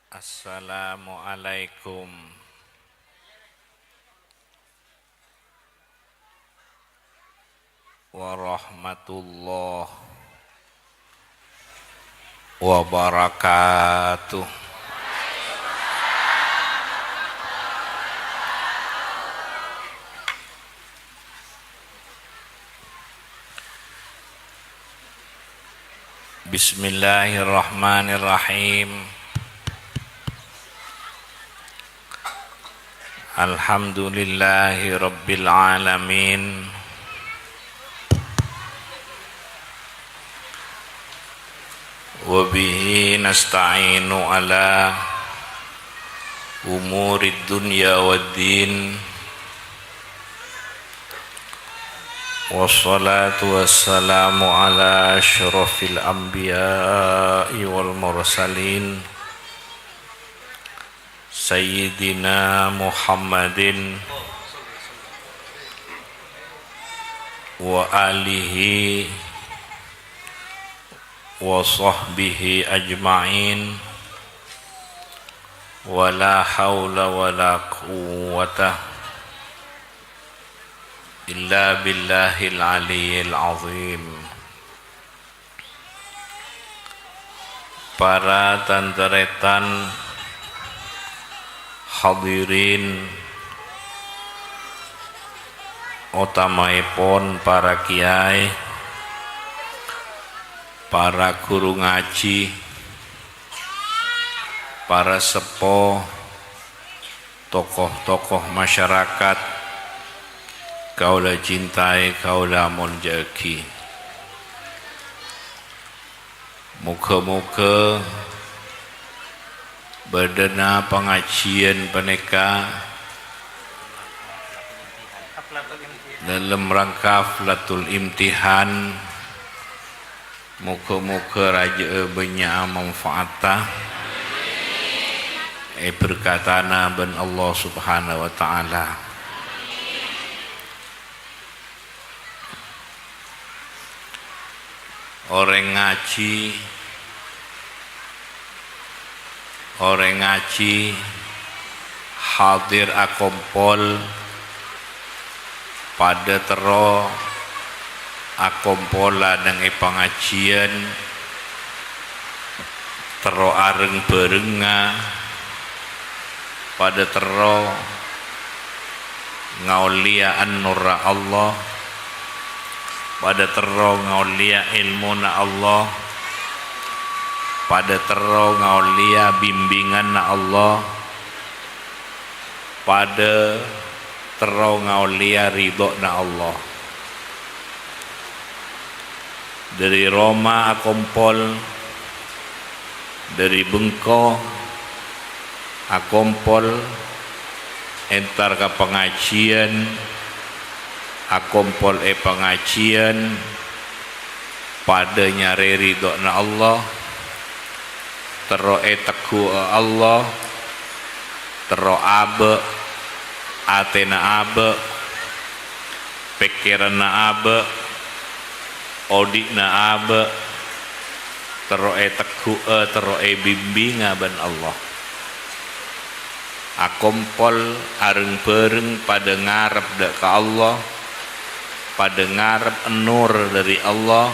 Assalamualaikum warahmatullahi wabarakatuh. Bismillahirrahmanirrahim. Alhamdulillahi rabbil alamin. Wabihi nasta'inu ala umurid dunya waddin. Wassalatu wassalamu ala asyrafil anbiya'i wal mursalin Sayyidina Muhammadin wa alihi wa sahbihi ajma'in. Wa la hawla wa la quwwata illa billahil aliyyil azim. Para tanteretan hadirin, utamaipun para kiai, para guru ngaji, para sepuh, tokoh-tokoh masyarakat, kaula cintai, kaula monjaki. Muka-muka berdana pengajian peneka dalam rangka haflatul imtihan. Muka-muka raja banyak manfaatah berkatana ben Allah subhanahu wa ta'ala. Orang ngaji hadir akompol pada tero akompola dengan pengajian tero areng berenga pada tero ngauliaan nurra Allah, pada tero ngaulia ilmu na Allah, pada tero ngaulia bimbingan na Allah, pada tero ngaulia ridho na Allah. Dari Roma akompol, dari Bengko akompol, entar ke pengajian akompol pengajian pada nyari ridho na Allah, tero teku Allah, tero abe atena abe, pikiran na abe, odik na abe, tero teku tero bimbinga ban Allah. Akompol areng bereng pada ngarep dak ke Allah, pada ngarep nur dari Allah,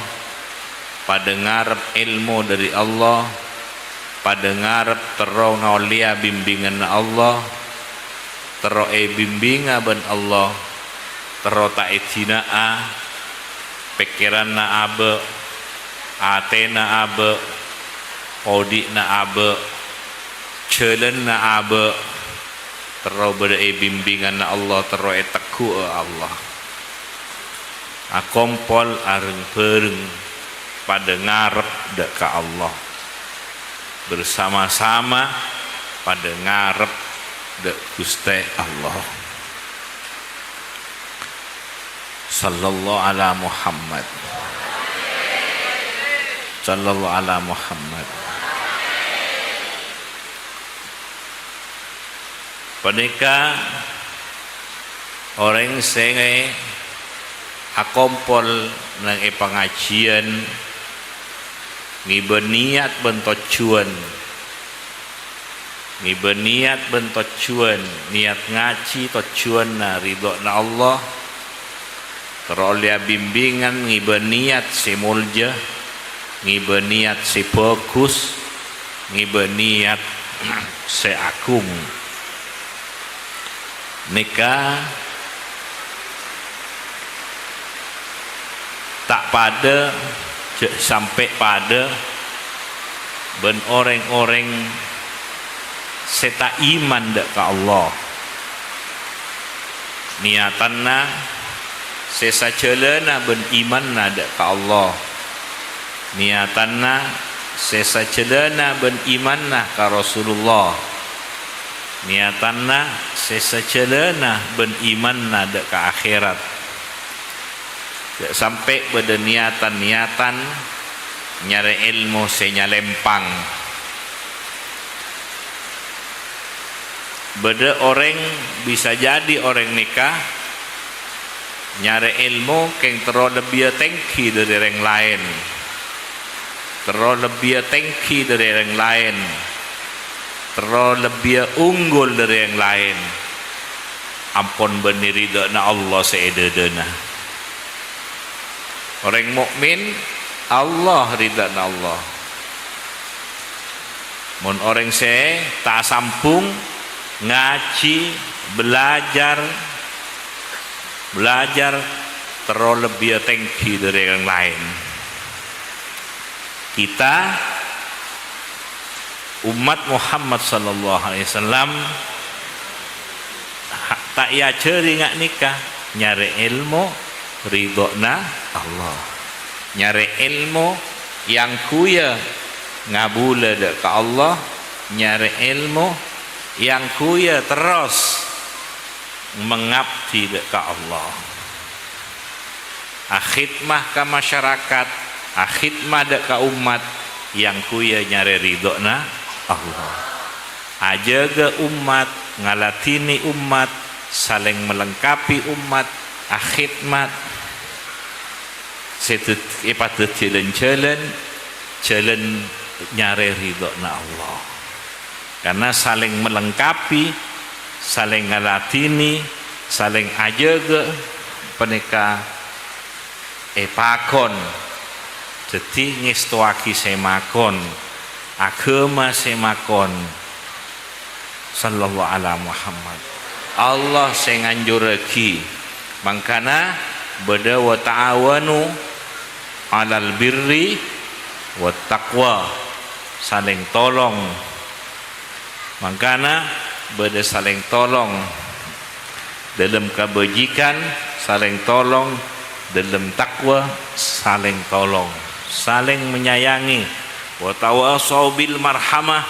pada ngarep ilmu dari Allah, pada ngarep tero ngaulia bimbingan Allah, tero bimbinga ben Allah, tero ta'idina pikiran na abe, atena abe, odi na abe, celen na abe, tero beda bimbingan na Allah, tero teku Allah. Akompol areng bereng pada ngarep dak ke Allah, bersama-sama pada ngarep dak Gusti Allah. Sallallahu ala Muhammad, sallallahu ala Muhammad. Panika orang senge akompol nang pengajian ngiben niat bentujuan ngibe niat ben tujuan niat ngaji tujuan na ridho na Allah teroleh bimbingan ngibe niat si mulja ngibe niat si bagus ngibe niat si agung nikah tak pada sampai pada ben orang-orang seta iman dak ke Allah niatanna sesa celana ben iman na dak ke Allah niatanna sesa celana ben iman na ka Rasulullah niatanna sesa celana ben iman na dak ke akhirat sampai pada niatan nyari ilmu senya lempang beda orang bisa jadi orang nikah nyari ilmu keng terlalu lebih tinggi dari orang lain terlalu lebih tinggi dari orang lain terlalu lebih unggul dari yang lain ampun beniri dana Allah seededana orang mukmin Allah ridana Allah mun orang se tak sampung ngaji belajar terlalu lebih tinggi dari yang lain kita umat Muhammad sallallahu alaihi wasallam tak ya ceri ngak nikah nyari ilmu ridona Allah nyari ilmu yang kuya ngabula dak ke Allah nyari ilmu yang kuya terus mengabdi dak ke Allah akhidmah ke masyarakat akhidmah dak ke umat yang kuya nyari ridona Allah ajaga umat ngalatini umat saling melengkapi umat akhidmat setut ipadat jalan nyari ridona Allah karena saling melengkapi saling ngalatini saling ajaga penika pakon jadi ngestuaki semakon agama semakon sallallahu ala Muhammad Allah sing nganjurake mangkana beda wa ta'awanu alal birri wa taqwa saling tolong mangkana beda saling tolong dalam kebajikan saling tolong dalam takwa saling tolong saling menyayangi wa tawassaw bil marhamah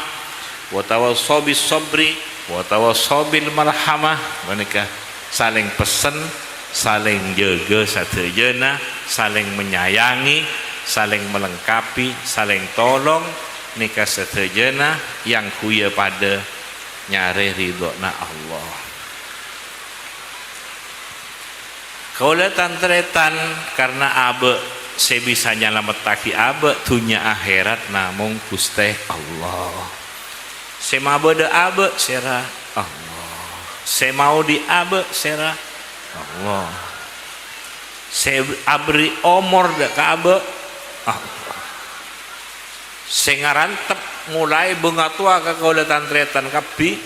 wa tawassaw bis sabri wa tawassaw bil marhamah menika saling pesen saling jaga sadayana saling menyayangi saling melengkapi saling tolong nikah sadayana yang kuya pada nyari ridhona Allah kaula tantretan karena abe sebisa nyalametaki abe dunya akhirat namung Gusti Allah semabe de abe sera Allah semau di abe sera Allah se abri omor de ka abe Allah sing ngarantep mulai bengatua ka kaula tantretan kabi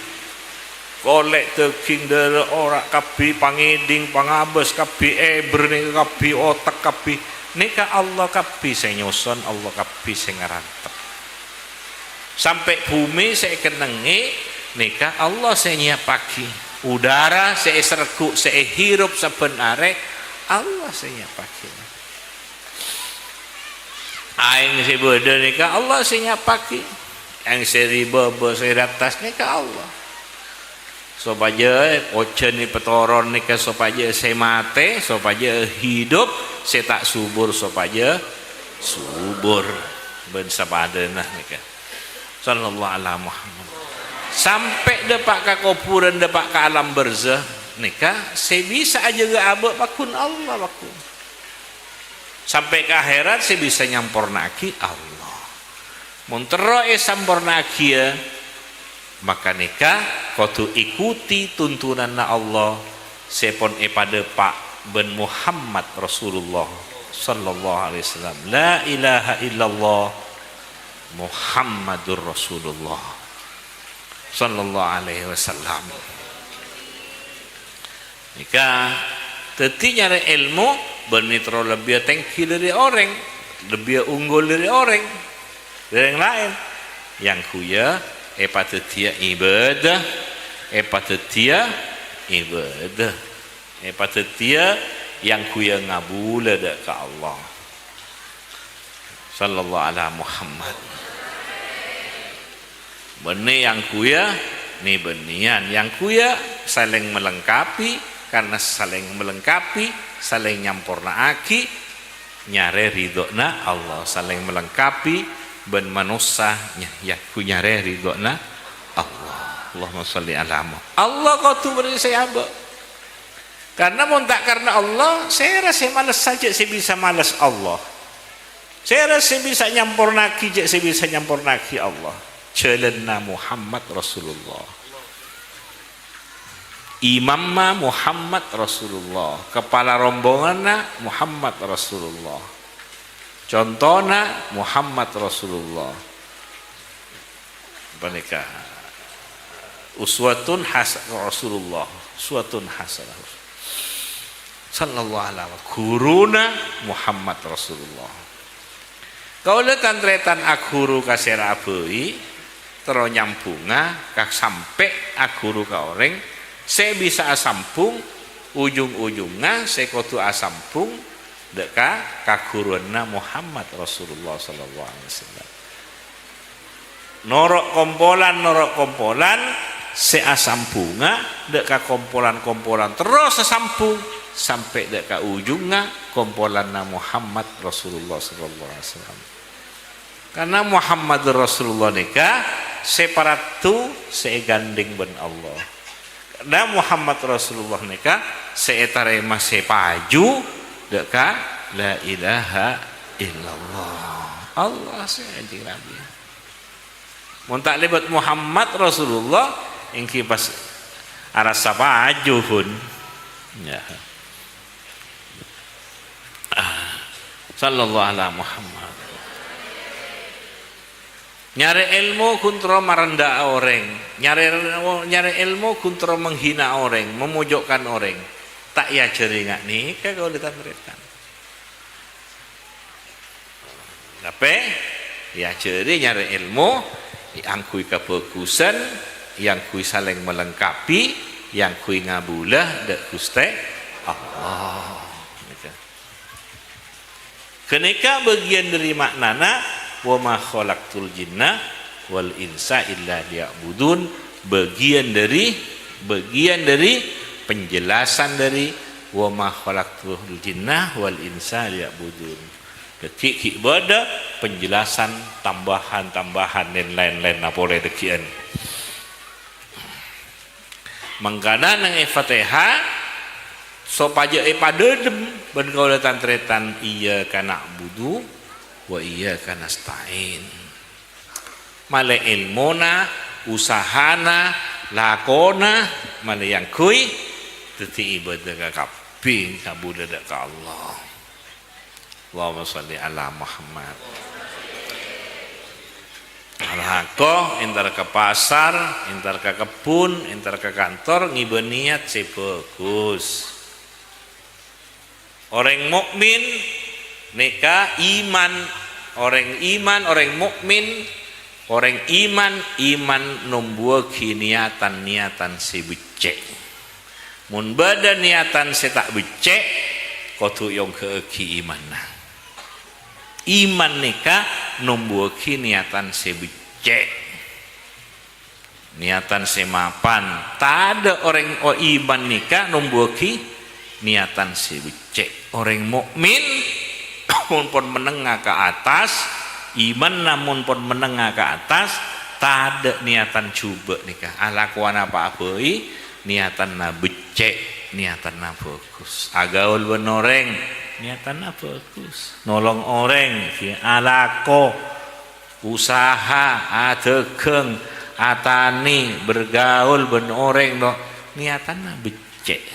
golek daging dari ora kabi pangiding pangabes kabi eber kabi otak kabi nika Allah kabi sing nyusun Allah kabi sing ngarantep sampai bumi saya kenengi nika Allah saya nyiapaki udara saya sergu saya hirup sebenarnya Allah saya nyiapaki aing si beda nika Allah si nyapaki yang seribu beseratas nika Allah supaya ojen ni petoron nika supaya saya mate supaya hidup saya tak subur supaya subur ben sabadenah nika sallallahu alaihi Muhammad sampai depak ke kuburan depak ke alam barzah nika saya bisa aja gak abek bakun Allah bakun sampai ke akhirat saya bisa nyampurnaki Allah muntero sampurnaki ya Maka nikah kudu ikuti tuntunan Allah sepon pada Pak ben Muhammad Rasulullah sallallahu alaihi wasallam. La ilaha illallah Muhammadur Rasulullah sallallahu alaihi wasallam. Nikah teti nyari ilmu benitro lebih tinggi dari orang, lebih unggul dari orang yang lain. Yang kuya epatetia ibadah, epatetia ibadah, epatetia yang kuya ngabula dak ke Allah sallallahu alaihi Muhammad. Beni yang kuya ni benian yang kuya saling melengkapi, karena saling melengkapi saling nyampurna aki nyare ridona Allah, saling melengkapi ben manusia yaku nyare ridona Allah. Allahumma sholli ala Muhammad. Allah kau tu beri saya aba. Karena mau tak karena Allah, saya rasa malas saja saya bisa malas Allah. Saya rasa bisa nyampurnaki je saya bisa nyampurnaki Allah. Jalanna Muhammad Rasulullah. Imamna Muhammad Rasulullah, kepala rombonganna Muhammad Rasulullah, contohna Muhammad Rasulullah. Menika uswatun hasanah Rasulullah, uswatun hasanah sallallahu alaihi wasallam. Guruna Muhammad Rasulullah. Kaula tantretan aguru kasera abei tero nyambunga kak sampai aguru ka oreng. Saya bisa asampung ujung-ujungnya saya kudu asampung deka kaguruanna Muhammad Rasulullah sallallahu alaihi wasallam. Norok kompolan saya asampunga deka kompolan terus asampung sampai deka ujungnya kompolanna Muhammad Rasulullah sallallahu alaihi wasallam. Karena Muhammad Rasulullah nika separatu saya gandeng ben Allah. Dan Muhammad Rasulullah nika seetarema sepaju deka la ilaha illallah Allah seanjing Nabi. Mun tak lebat Muhammad Rasulullah engki pas arasa paju pun ya. Sallallahu alaihi Muhammad. Nyari ilmu kuntra merendah orang, nyari ilmu kuntra menghina orang, memojokkan orang. Tak ya jeringat nih kalau ditantretan. Tapi ya jeri nyari ilmu, yang kui kebagusan, yang kui saling melengkapi, yang kui ngabulah dak Gusti Allah. Kenika bagian dari maknana wa ma khalaqtul jinna wal insa illa liya'budun, bagian dari penjelasan dari wa ma khalaqtul jinna wal insa liya'budun. Detik ibadah penjelasan tambahan dan lain-lain apa boleh dekian. Mangkana nang Fatihah sopaja padedem ben kaula tantretan iya kana budu wa iyyaka nasta'in. Male ilmona, usahana, lakona, male yang kui teti ibadah ka kabeh kabudaya ka Allah. Allahumma sholli ala Muhammad. Alhaqo entar ke pasar, entar ke kebun, entar ke kantor ngiben niat si bagus. Orang mukmin neka iman, orang mukmin, orang iman numbuh niatan si becek. Mun bada niatan si tak becek, kudu yang keeki imanna. Iman neka numbuh niatan si becek, niatan si mapan. Tak ada orang iman neka numbuh niatan si becek. Orang mukmin pun menengah ke atas, iman namun pun menengah ke atas, tak ada niatan coba nikah. Alakuan apa niatan na becek, niatan na bagus. Agaul benoreng, niatan na bagus. Nolong orang, alako, usaha, adegeng, atani bergaul ben orang no niatanna becek.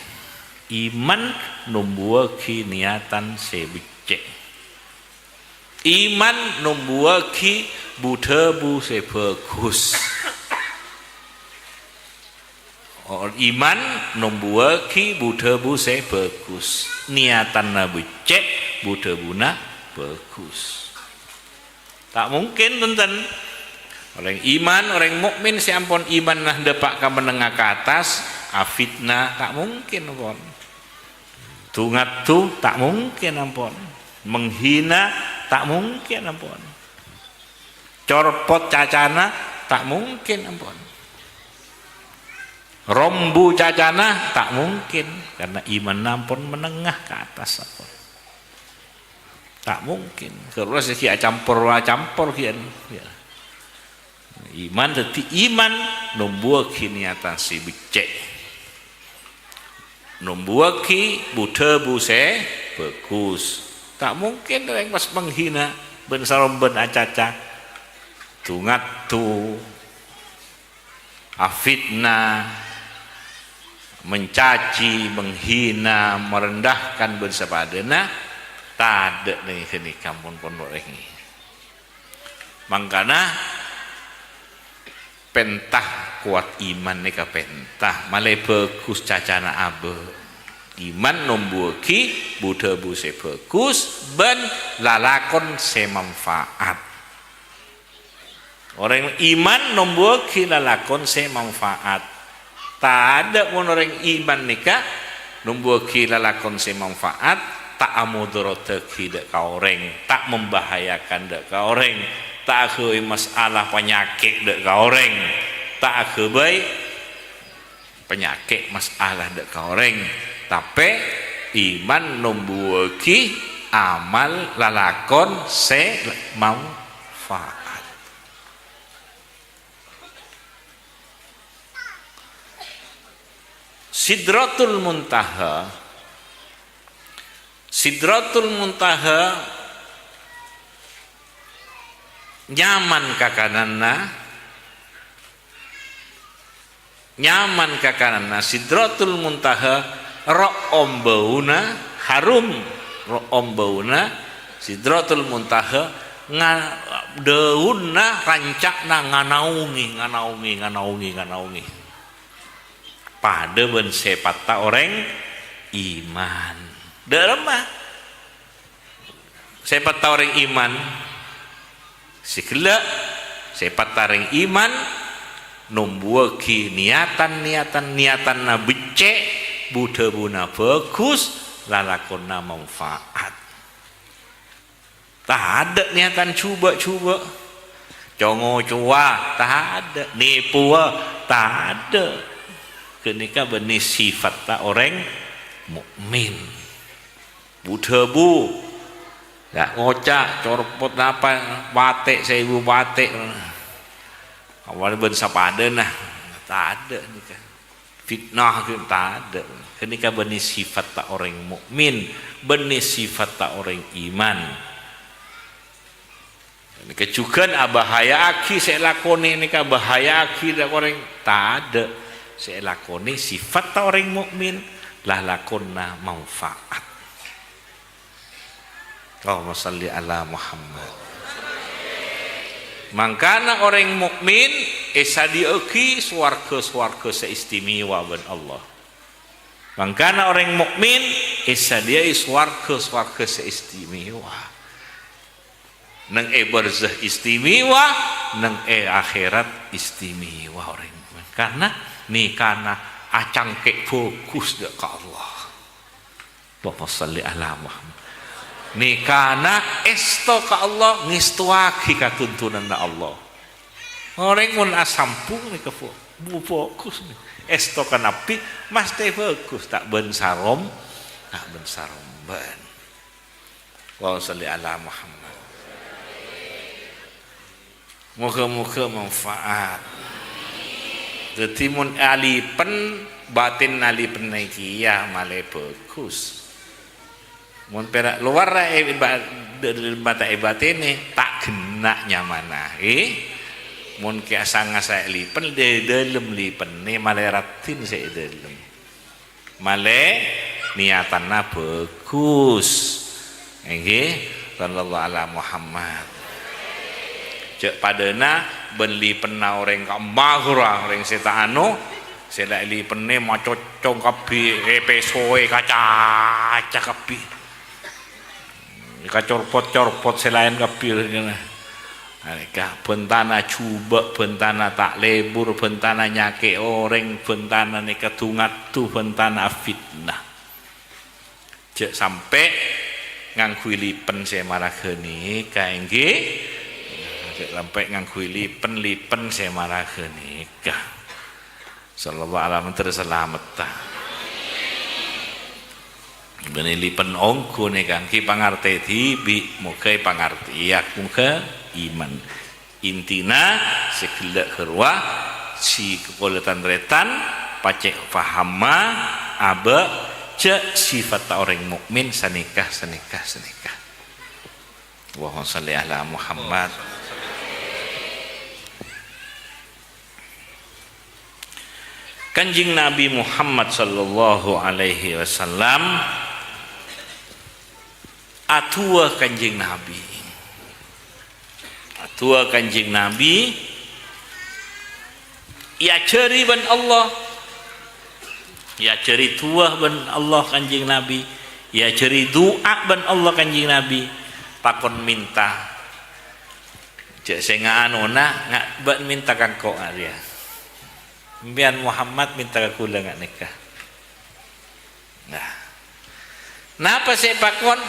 Iman numbuaki niatan se becek. Iman numbuaki butebu se bagus. Iman numbuaki butebu se bagus. Niatanna becek, butebuna bagus. Tak mungkin tenten. Orang iman, orang mukmin si ampun iman nah depak ka menengah ke atas, afitnah tak mungkin ampun. Tungat tu tak mungkin ampun. Menghina tak mungkin ampun. Corpot cacana tak mungkin ampun. Rombu cacana tak mungkin karena iman ampun menengah ke atas ampun. Tak mungkin. Kalau seki campur kian. Ya. Iman teti iman numbuaki niatan si becek. Numbuaki butebu se bagus. Tak mungkin orang pas menghina ben sarom ben acaca. Tungat tu afitna mencaci, menghina, merendahkan ben sapadana tade nih kini kampun pondok ini. Mangkana pentah kuat iman nika pentah male bagus cacana abe iman numbuki budebu se bagus ben lalakon se manfaat orang iman numbuki lalakon se manfaat tak ada pun orang iman nika numbuki lalakon se manfaat tak amudorotek hidak ka orang tak membahayakan dak ka orang tak ke masalah penyakit dek ka orang tak ke baik penyakit masalah dek ka orang tapi iman numbuaki amal lalakon se manfaat. Sidratul Muntaha nyaman kakanana Sidratul Muntaha ro'ombauna harum ro'ombauna Sidratul Muntaha daunna rancakna nganaungi pada ben sepata orang iman dalam mah sepata orang iman sikela sepat taring iman numbuaki niatan na becek budebuna bagus lalakonna manfaat tak ada niatan cuba congo cua tak ada nipu tak ada kenika benih sifat tak orang mukmin budebu ya ngocak corpot apa batik 1000 batik awalnya ben sapada nah tak ada nikah fitnah itu tak ada kenika benih sifat tak orang mukmin benih sifat tak orang iman nikah juga bahaya aki saya lakoni nikah bahaya aki dak orang tak ada saya lakoni sifat tak orang mukmin lah lakonna manfaat. Allahumma salli ala Muhammad. Mangkana orang mukmin esadiuki swarga seistimewa ben Allah. Mangkana orang mukmin esadiai swarga seistimewa. Nang barzah istimewa, nang akhirat istimewa orang mukmin. Karena acangke fokus dak ka Allah. Allahumma salli ala Muhammad. Nikana esto ka Allah ngistuaki katuntunan Allah orang mun asampung nih fokus esto ka nabi mas teh bagus tak ben sarom ben wa salli ala Muhammad muga-muga manfaat dadi mun alipen batin alipen iki ya male bagus mun perak luar mata ibadah ini tak kena nyamanah mun ki asanga saya lipen de dalem lipen ne maleratin saya dalem male niatanna bagus nggih sallallahu ala Muhammad cek padana ben lipenna orang ka mahura orang seta anu sela lipene macocong kabeh pesoe kaca kabeh kacorpot-corpot selain kabeh ngene Alika bentana coba bentana tak lebur bentana nyake orang bentana ni ketungat tu bentana fitnah cek sampai ngangkui lipen saya marah geni kaengge cek sampai ngangkui lipen saya marah geni kah sallallahu alaihi terselamatan beni lipen ongko nih kang ki pangarte tibi mukai pangartiak muka iman intina sekelak herwa si kekolatan retan pacek fahama abe cek sifat orang mukmin sanikah Allahumma shalli ala Muhammad. Kanjeng Nabi Muhammad sallallahu alaihi wasallam atua kanjeng Nabi ya ceri ban Allah ya ceri tua ban Allah kanjeng Nabi ya ceri doa ban Allah kanjeng Nabi takon minta cek senga anona ngak ban minta kangko aria bian Muhammad minta kula ngak nikah nah napa saya pakon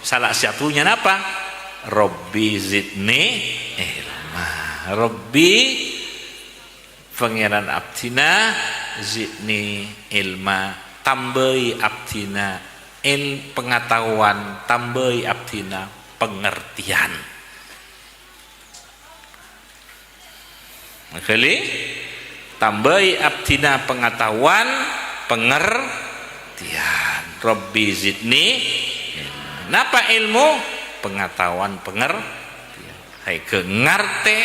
salah satunya napa Robbi zidni ilma Robbi pangeran abdina zidni ilma tambahi abdina pengetahuan tambahi abdina pengertian kali tambahi abdina pengetahuan pengertian Robbi zidni ilma napa ilmu pengetahuan pengertian hai ke ngarte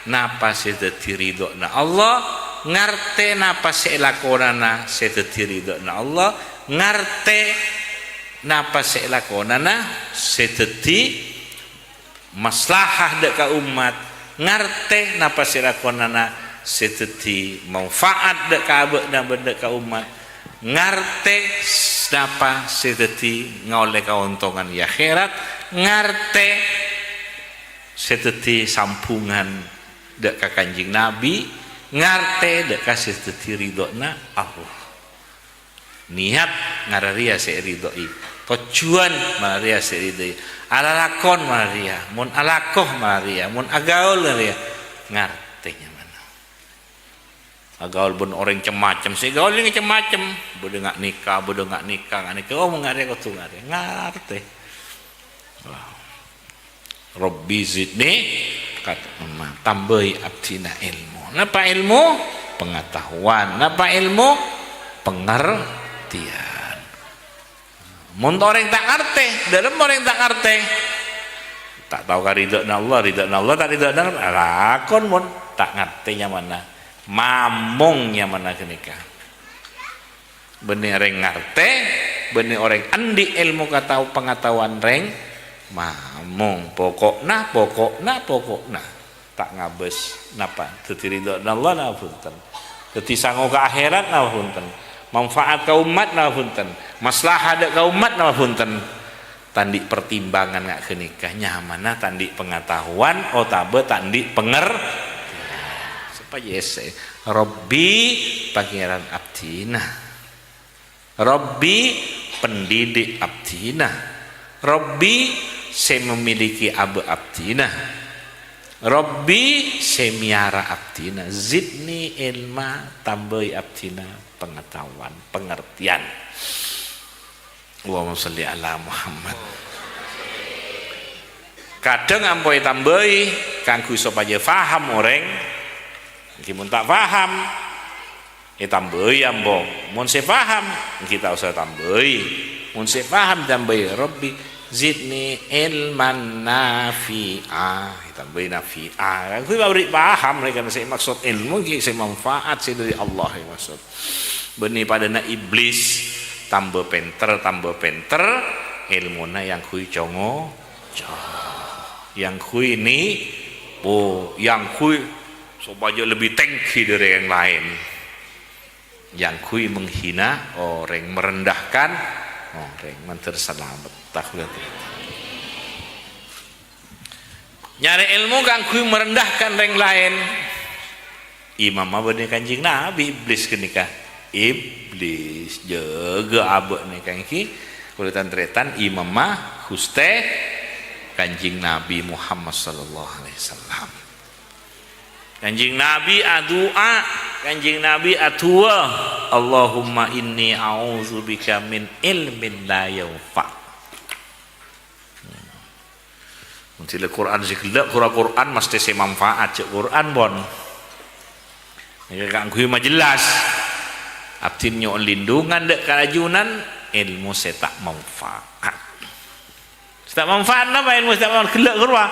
napa sedeti ridona Allah ngarte napa selakonana sedeti ridona Allah ngarte napa selakonana sedeti maslahah dek ka umat ngarte napa selakonana sedeti manfaat dek ka abek ka umat ngarte napa sedeti ngoleh kauntungan ya akhirat ngarte sedeti sampungan dek ka kanjing Nabi ngarte dek ka sedeti ridona Allah niat ngararia se ridoi tujuan maria se ridoi alalakon maria mun alakoh maria mun agaul maria ngarte nya mana agaul bun orang cemacem se gaul ini cemacem bodo ngak nikah oh mengare ko tu ngarte Robbi zidni kata tambahi abdina ilmu napa ilmu pengetahuan napa ilmu pengertian mun orang tak ngerti dalam orang tak ngerti tak tahu ka ridha Allah tak ridha Allah lakon mun tak ngertinya mana mamungnya mana kenika benih orang ngerti benih orang andi ilmu kata pengetahuan reng mamung pokokna tak ngabes napa teu ridho Allah na punten teu sango ka akhirat na punten manfaat ka umat na punten maslahah ka umat na punten tandi pertimbangan ngak kenikah nyamana tandi pengetahuan otabe tandi supaya Robbi pangeran abdina Robbi pendidik abdina Robbi saya memiliki abu abdina Robbi saya miara abdina zidni ilma tambahi abdina pengetahuan pengertian Allahumma sholli ala Muhammad kadang ampoi tambahi kanggo supaya faham orang mun tak faham tambahi ambo mun saya faham kita usah tambahi mun saya faham tambahi Robbi zidni ilman nafi'ah tambah nafi'ah. Aku beri paham mereka saya maksud ilmu ki saya manfaat saya dari Allah ya maksud. Benih pada na iblis tambah penter ilmuna yang kui congo yang kui ini yang kui supaya lebih tinggi dari yang lain, yang kui menghina orang, merendahkan orang, menterselamat takut nyari ilmu kan kui merendahkan orang lain. Imam abadi Kanjeng Nabi iblis kenikah iblis jaga abad nih kan ki kulitan tretan imam mah Guste Kanjeng Nabi Muhammad sallallahu alaihi wasallam. Kanjeng Nabi adua, Kanjeng Nabi atua, Allahumma inni a'udzubika min ilmin la yanfa. Untile Quran sikilak Quran mesti se manfaat cek Quran bon. Ya kan kui mah jelas. Abdin nyo lindungan dek kerajunan ilmu saya tak manfaat. Tak manfaat apa ilmu tak manfaat gelak keluar.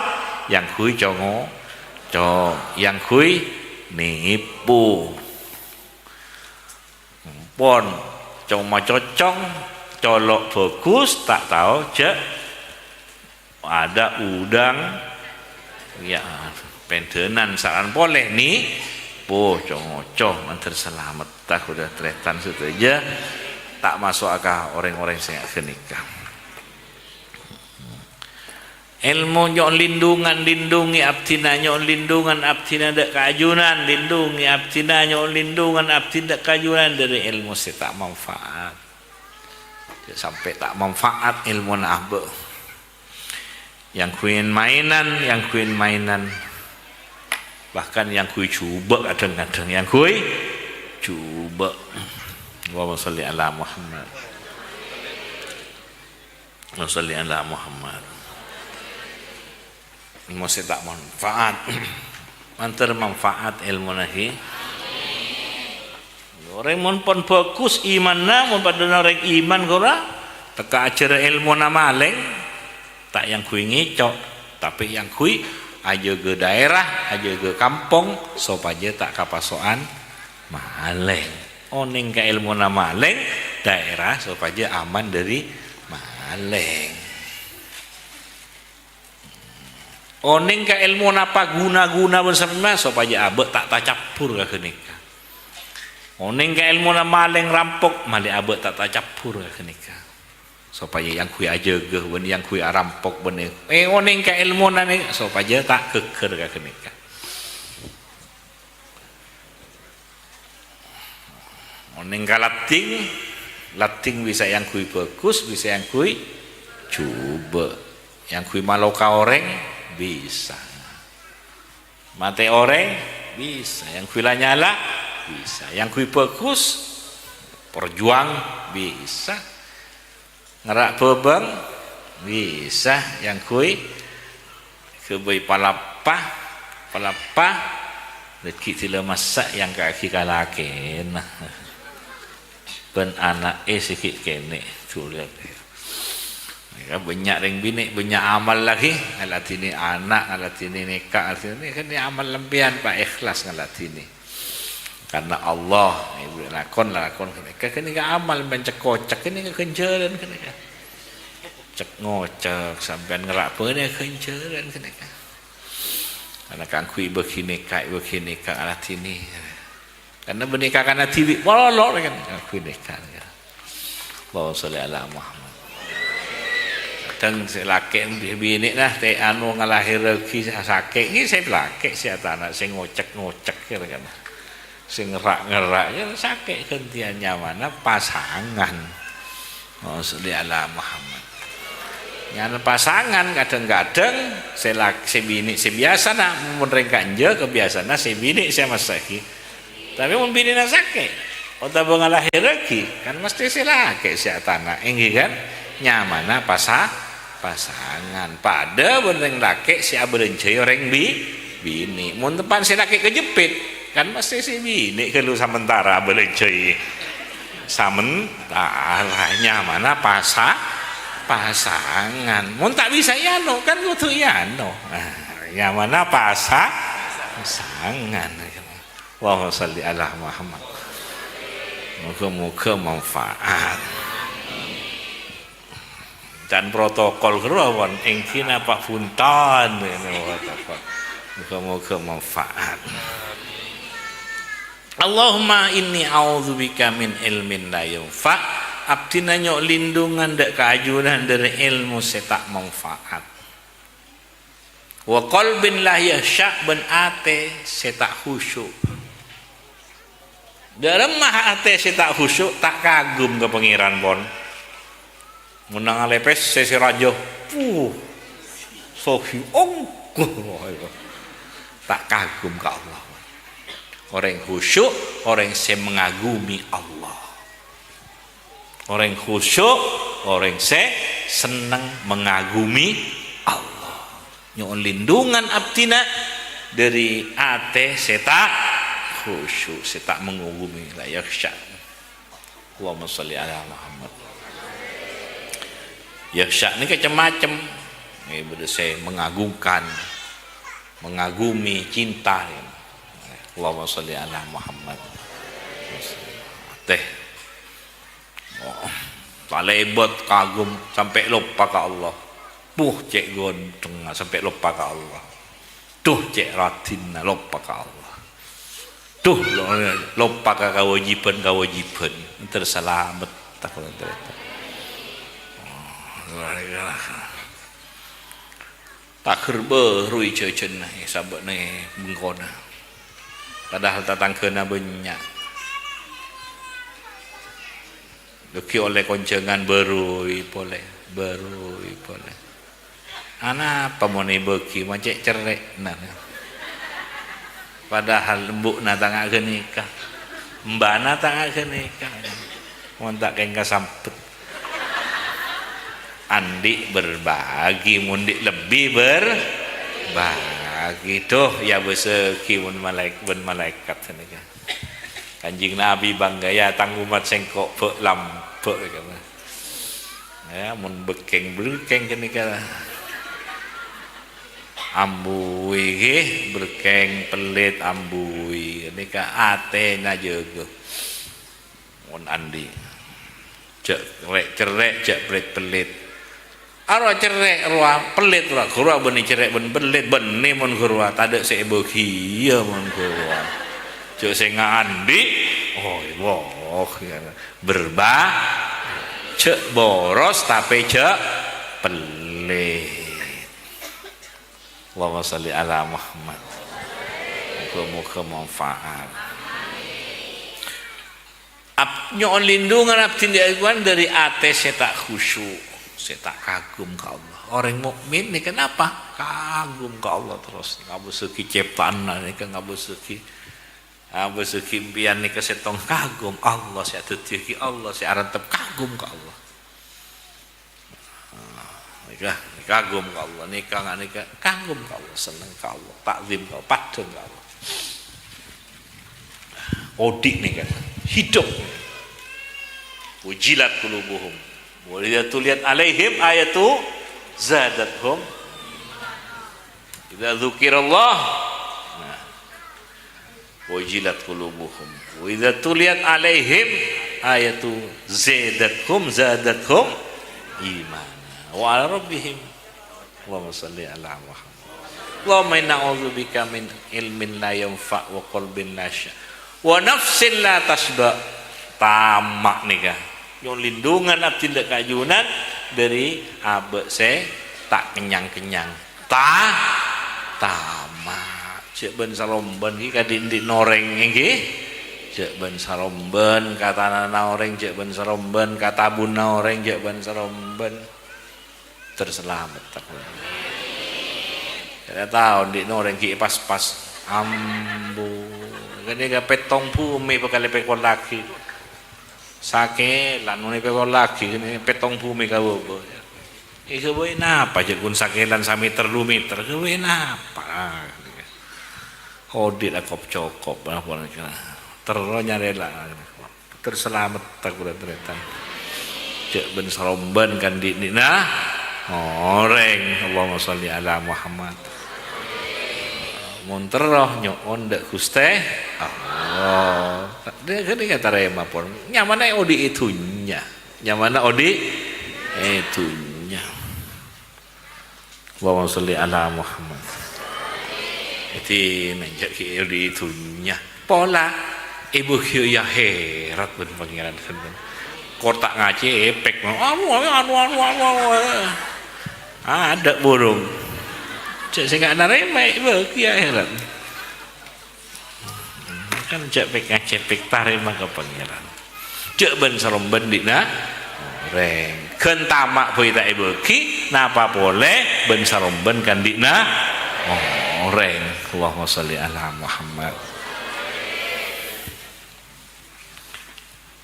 Yang kui congo, yang kui nipu. Pon cuma cocong, colok bagus tak tahu cek ada udang ya pendenan saran boleh nih. Congocoh mantar selamat tak udah tretan situ aja tak masuk akal orang-orang yang kenikah. Ilmu nyon lindungan lindungi abdina nyon lindungan abdina dak kajunan lindungi abdina nyon lindungan abdina dak kajunan dari ilmu saya tak manfaat sampai tak manfaat ilmu nabe yang kuin mainan bahkan yang kui coba kadang-kadang yang kui coba. Allahumma sholli ala Muhammad. Allahumma sholli ala Muhammad. Masih tak manfaat. Mantar manfaat ilmu nahi. Orang mun pun bagus imanna mun pada orang iman gora teka acara ilmu na maleng tak yang kui ngicok tapi yang kui aja ke daerah, aja ke kampung, supaya tak kapasoan maleng. Oning ke ilmu na maleng, daerah supaya aman dari maleng. Oning ke ilmu na guna bersama supaya abek tak campur ke kenika. Oning ke ilmu na maleng rampok, mali abek tak campur ke kenika. Supaya yang kui aja ke yang kui rampok benih oning ke ilmu nani supaya tak keker ke kenika. Oning ke lating bisa yang kui bagus bisa yang kui coba yang kui maloka orang bisa mate orang bisa yang kui lanyala bisa yang kui bagus perjuang bisa ngerak bebeng bisa yang kui kebay palapah rezeki tila masak yang kaki kalakin ben anak sikit kene tu lihat ya banyak ring bini banyak amal lagi alat ini anak alat ini nikah alat ini kan amal lempian pak ikhlas alat ini karena Allah lakon kini ke amal mencekocak kini ke kenceran kini kan cek ngocek sampai ngerak pun ya kenceran kini kan karena kan kui begini alat ini karena benikah karena TV molor kan kui nikah Allahumma sholli ala Muhammad dan laki bini lah teh anu ngalahir rezeki sakit ini saya laki si anak saya ngocek kira kan sing ngerak ya sakit kentiannya mana pasangan. Oh sholli ala Muhammad. Yang pasangan kadang-kadang si bini si biasa nak mereka anje kebiasaan si bini saya masaki. Tapi mun bini nak sakit, otak bengalahir lagi kan mesti si laki si tanah inggi kan nyamana pasangan. Pada benereng laki si aberencai orang bini. Mun depan si laki kejepit. Kan mesti si bini kalau sementara belecoi sementaranya mana pasangan mun tak bisa ya no kan kudu ya no yang mana pasangan. Allahumma sholli ala Muhammad. Moga-moga manfaat. Dan protokol keruan ing kina Pak Punton. Moga-moga manfaat. Allahumma inni a'udzubika min ilmin la yanfa. Abdi nanyok lindungan dak keajunan dari ilmu setak manfaat. Wa qalbin la yahsya ben ate setak khusyuk. Dalam mah ate setak khusyuk tak kagum ke pangeran pon. Menang alepes sesi rajo. Sohi tak kagum ke Allah. Orang khusyuk, orang yang mengagumi Allah. Orang khusyuk, orang yang senang mengagumi Allah. Nyon lindungan abdina dari ate setak khusyuk, setak mengagumi la yakhsha. Allahumma sholli ala Muhammad. Yakhsha ini macam-macam. Ini berarti mengagungkan, mengagumi, cinta. Allahumma sholli ala Muhammad. Teh palebot kagum sampai lupa ke Allah. Cek gonteng sampai lupa ke Allah. Cek ratin lupa ke Allah. Lupa ke kewajiban terselamat tak kerberui cecen sahabat ni bengkona. Padahal tatang kena banyak. Duki oleh koncengan berui boleh. Anak pemoni beki macet cerek nah. Padahal embuk na tangak nikah. Mbana tangak nikah. Montak kengka sampet. Andi berbagi, mundik lebih berbagi. Tuh ya beseki mun malaikat senika. Kanjing Nabi bangga ya tanggumat sengkok pek lampek kata. Ya mun bekeng berkeng kenika. Ambui nggih berkeng pelit ambui nika atena jaga. Mun andi. Cerek pelit. Aro cerek ruang pelit ora gurua beni cerek ben pelit beni mun gurua tade sik beuki ya mun gurua. Cuk sing ngandi cek boros tapi cek pelit. Allahumma sholli ala Muhammad. Muga-muga manfaat. Nyon lindungan abdi dari ate setak khusyuk, setak kagum ke Allah. Orang mukmin ni kenapa? Kagum ke Allah terus. Ngabuseuki ciptaan ni kan ngabuseuki impian ni kesetong kagum Allah saya tetiaki Allah saya arantep kagum ke Allah. Nikah kagum ke Allah, nikah nggak nikah kagum ke Allah, seneng ke Allah, takzim ke Allah, padang ke Allah. Odik nih kan hidup. Ujilat qulubuhum wa idza tuliyat alaihim ayatu zadathum. Idza dzukirallah wajilat qulubuhum wa idza tuliyat alaihim ayatu zadathum imana wa ala rabbihim. Allahumma shalli ala Muhammad. Allahumma inna a'udzubika min ilmin la yanfa wa qalbin la sya wa nafsin la tasba. Tamak nikah yang lindungan abdi dak kajunan dari abe se tak kenyang-kenyang tamak. Cek ben salomben iki kadindik noreng nggih. Cek ben salomben katana noreng, cek ben salomben katabun noreng, cek ben salomben terselamat tak. Saya tahu di noreng ki pas-pas ambu. Kene ga petong bumi pakale pekon laki. Sake lan nune pekon laki kene petong bumi kawobo. Iku boy napa cek kun sakelan sameter lumiter. Kuwi napa? Hodit akop cokop apa kira terus nyarela terselamat tak udah ternyata cek ben saromban kan di nah oreng. Allahumma sholli ala Muhammad. Monteroh nyoon dek Guste Allah. Dia kata rema pun. Nyamana odi itunya. Nyamana odi itunya. Allahumma sholli ala Muhammad. Itu menjak odi itunya. Pola ibu kieu ya herat pun pangeran senten. Kotak ngaci epek. Anu. Ada burung. Cek sing gak narema ibu kieu herat. Kan cek pek ngacepek tarema ke pangeran. Cek ben saromben dina reng. Keun tamak poe ta ibu ki napa boleh ben saromben kan dina reng. Allahumma sholli ala Muhammad.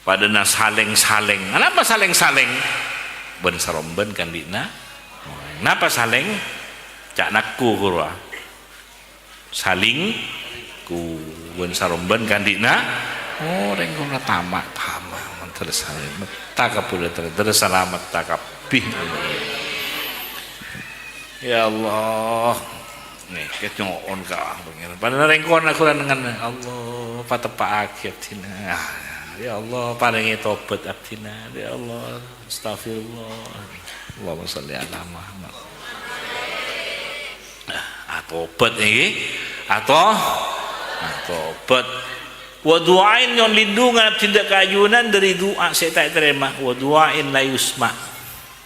Padana saleng-saleng. Kenapa saleng-saleng? Ben saromben kan dina. Napa saleng? Cak nakku kurwa. Saling ku ben saromben kan dina. Reng kula tamak terus takapula terus selamat takapih. Ya Allah. Nih ketnyoon ka pangeran. Padana reng kono aku dengan Allah patepak akhir dina. Ya Allah paringi tobat abdina. Ya Allah astagfirullah. Allahumma sholli ala Muhammad. Tobat iki tobat wa du'ain yang lindungan tindak kayunan dari doa saya tak terima wa du'ain la yusma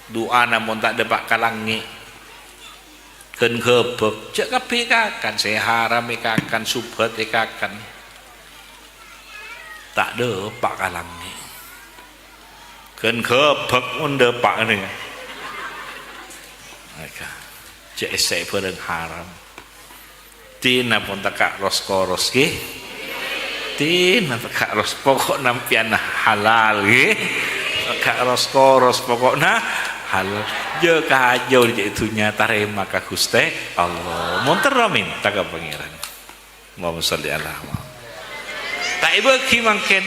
doa namun tak dapat kalangi keun gebek cek kabeh kakan saya haram kakan subhat kakan tak dapat kalangi keun gebek mun dapat ni mereka cek saya bareng haram tina pun tak rosko ki tina tak ros pokok nampian halal ki tak rosko pokokna halal je kajo je itunya tarema ka Gusti Allah monter minta ka pangeran Allahumma sholli ala Muhammad tak beuki mangken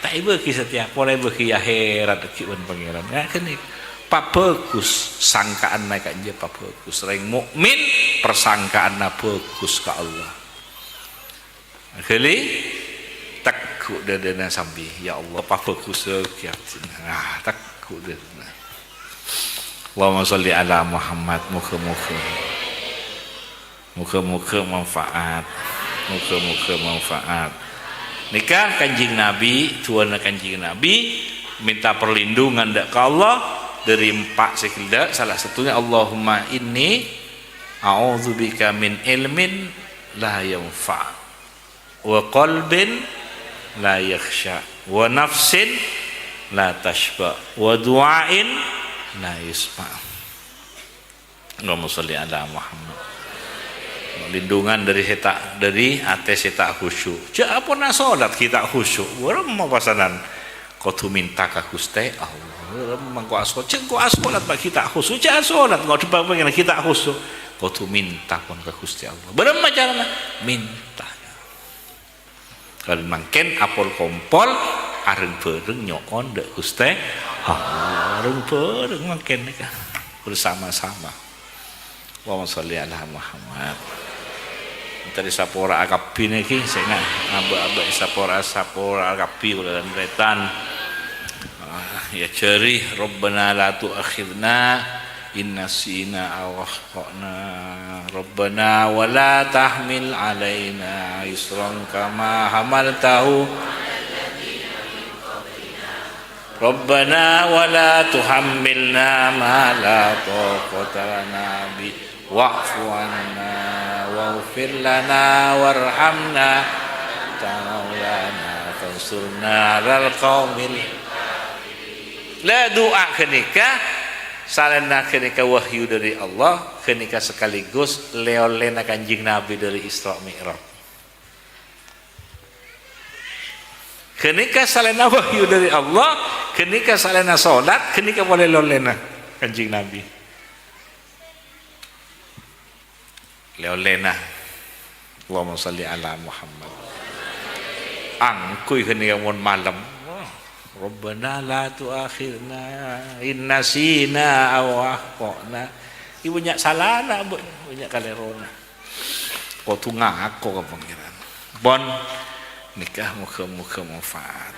tak beuki setiap pola beuki akhirat kiun pangeran ya kenik pabagus sangkaan naik aja pabagus reng mukmin persangkaan na bagus ka Allah kali takku dadana sambil ya Allah pabagus kiat takku dadana Allahumma sholli ala Muhammad muka manfaat nikah kanjing Nabi tuan kanjing Nabi minta perlindungan dak ka Allah dari empat sekelida salah satunya Allahumma inni a'udzubika min ilmin la yanfa wa qalbin la yakhsha wa nafsin la tashba wa du'ain la yusma. Allahumma sholli ala Muhammad. Lindungan dari ate seta khusyuk. Ja apa na salat kita khusyuk. Urang mau pasanan kudu minta ka Gusti Allah. Mangko cengko asolat bak kita khusyuk cak asolat ngau depan pengen kita khusyuk kudu minta pun ke Gusti Allah berem carana minta kalau mangken apol kompol areng bareng nyoon dek Gusti Allah areng bareng mangken bersama-sama Allahumma sholli ala Muhammad tadi sapora akapi niki saya aba sapora akapi ulah retan ya ceri Rabbana la tu'akhidna in nasina aw akhtana Rabbana wa la tahmil alaina isran kama hamaltahu Rabbana wa la tuhammilna ma la taqata lana bi wa'fu anna waghfir lana warhamna ta'ala fansurna lal qaumil la doa kenika salena kenika wahyu dari Allah kenika sekaligus leolena kanjing Nabi dari Isra Mi'raj kenika salena wahyu dari Allah kenika salena salat kenika boleh leolena kanjing Nabi leolena Allahumma sholli ala Muhammad angkuy kenika mun malam Rabbana la tu'akhirna in nasina aw akhtana. Ibu nyak salana, bu nyak kalerona. kok tu ngako ke pangeran bon nikah muka-muka manfaat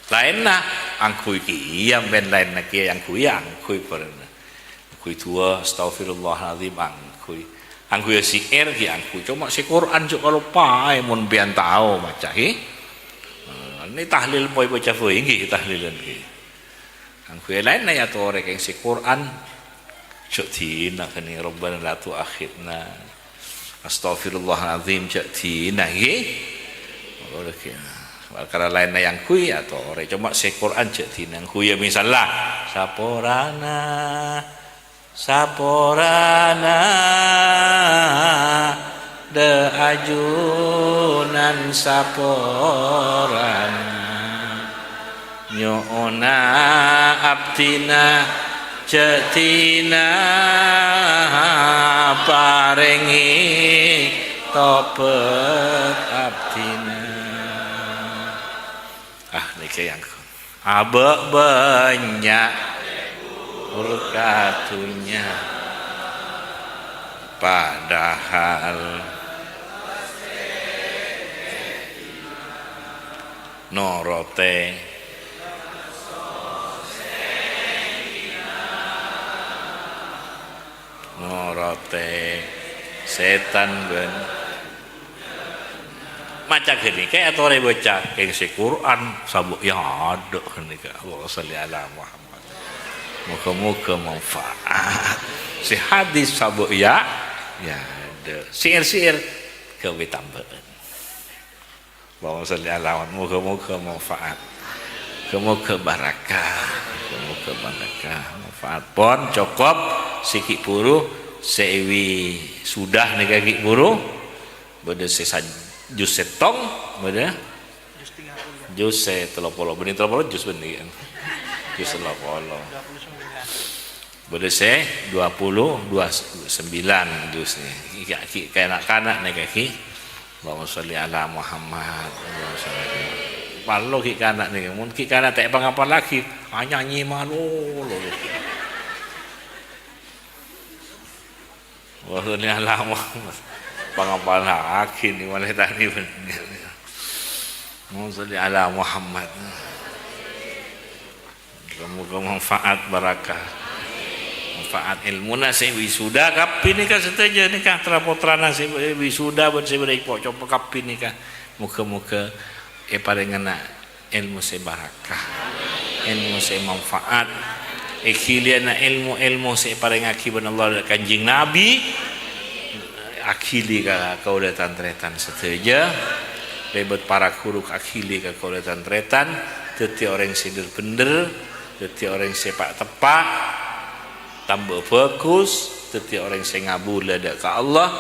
lain na angkui ki yang ben lain na ki angkui pernah angkui tua astaghfirullahaladzim angkui si ki angkui cuma si Quran cuk kalau pai mun pian tahu macam ini tahlil poi baca foi nggih tahlilan ki angkui lain na ya to rek si Quran cuk dina kene rabbana la tu'akhidna astaghfirullahaladzim cuk dina nggih ora ki karena lainnya yang kui atau orang cuma si Quran cek tinang kui ya misalnya saporana de ajunan saporana nyona abdina cek tina parengi topet abdina yang abek banyak berkatunya padahal norote setan ben macam gini kayak atau orang baca yang si Quran sabuk yang ada ni kan Allah salli ala Muhammad muka-muka manfaat si hadis sabuk ya ada sihir kewe tambahan Allah salli ala Muhammad muka-muka manfaat muka barakah manfaat pon cukup sikit buru sewi sudah nih kaki buru beda sesaj jus setong beda jus 30 benih 30 jus benih kan jus 30 beda 29 jus nih kayak anak-anak nih kaki Allahumma sholli ala Muhammad malu ki kanak nih mun ki kanak tak apa lagi nyanyi malu wa sholli ala Muhammad pangapal akhir ni malah tadi benar. Musalli ala Muhammad. Semoga manfaat barakah. Manfaat ilmu nasi wisuda kapi nikah setuju nikah trapotra nasi wisuda buat saya beri pok coba kapi nikah. Muka-muka paling ngena ilmu se barakah. Ilmu se manfaat. Ikhiliana ilmu se paling akibat Allah kanjing Nabi. Akhili ka kaulatan tretan seteja lebet para kuruk akhili ka kaulatan tretan teti orang sidir bener teti orang sepak tepak tambah bagus teti orang se ngabula dak ka Allah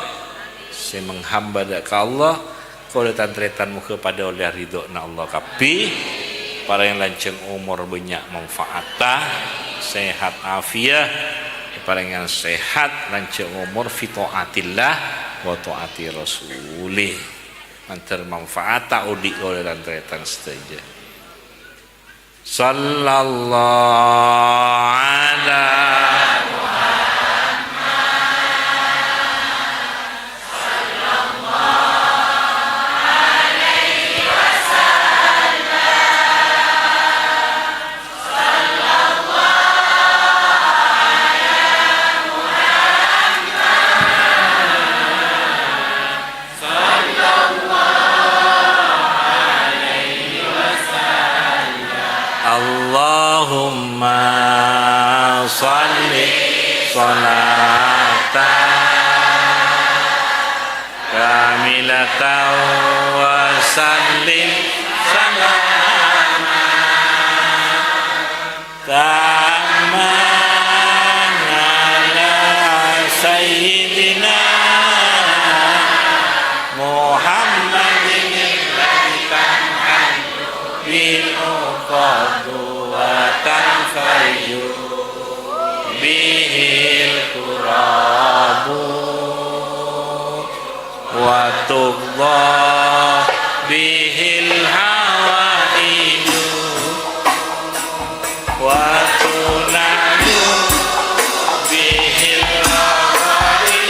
se menghamba dak ka Allah kaulatan tretan muka pada oleh ridho na Allah kapi para yang lanceng umur banyak manfaatah sehat afiah paling yang sehat lanceng umur fi taatillah wa taati rasulih mantar manfaat udi oleh dan tretan setuju sallallahu ala Allahumma salli salatan kamilatan wa sallim salaman tamman ala sayyidina Muhammadin bil uqadu wa tanfaju bihil kurabu wa tughdha bihil hawaidu wa tunaju bihil hawaidu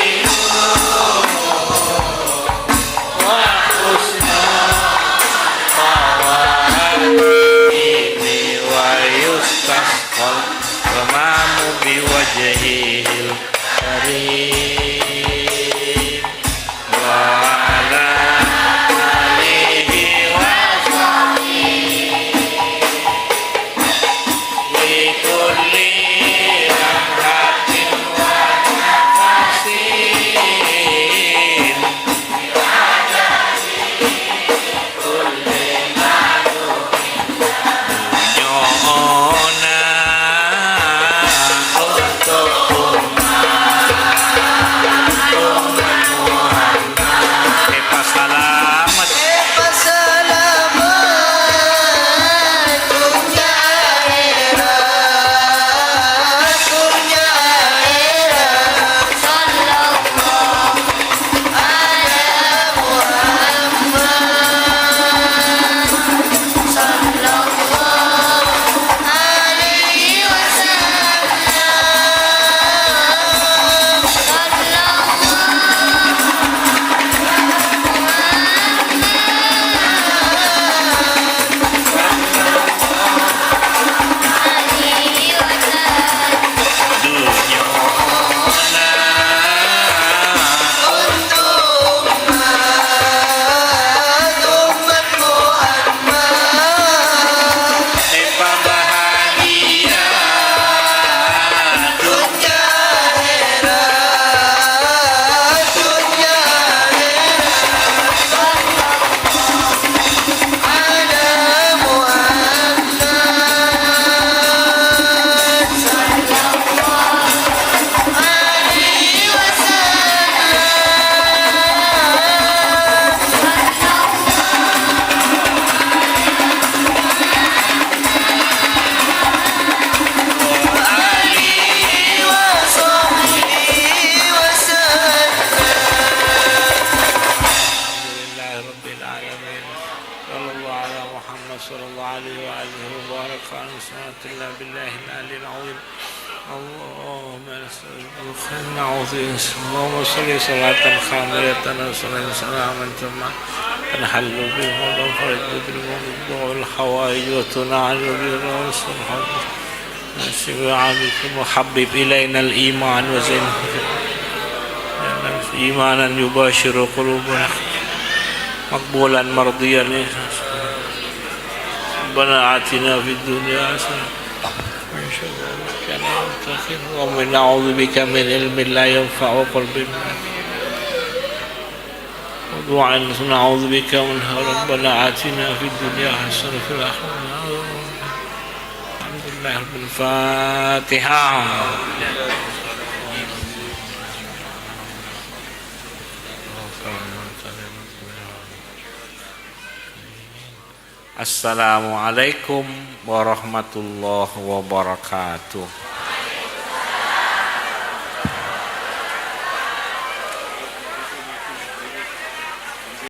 rabbil alamin. Sallallahu ala Muhammad sallallahu alaihi wa alihi wa baraka ala sunnatillah billahi al-aliyyil azim. Allahumma na'udzu Allahumma salli salatan kamilatan wa salaman tamma tanhallu bihi wa tanfaridu bil wal hawaij wa tun'alu bil rasul Sibi'abikum wa habib ilayna al-iman wa zainah imanan yubashiru qulubana maqbulan mardiyan Rabbana atina fid dunya hasanah wa na'udzu bika min ilmin la yanfa'u wa qalbin wa du'an na'udzu bika min Rabbana atina fid dunya hasanah wa fil akhirati Al-Fatihah. Assalamualaikum warahmatullahi wabarakatuh.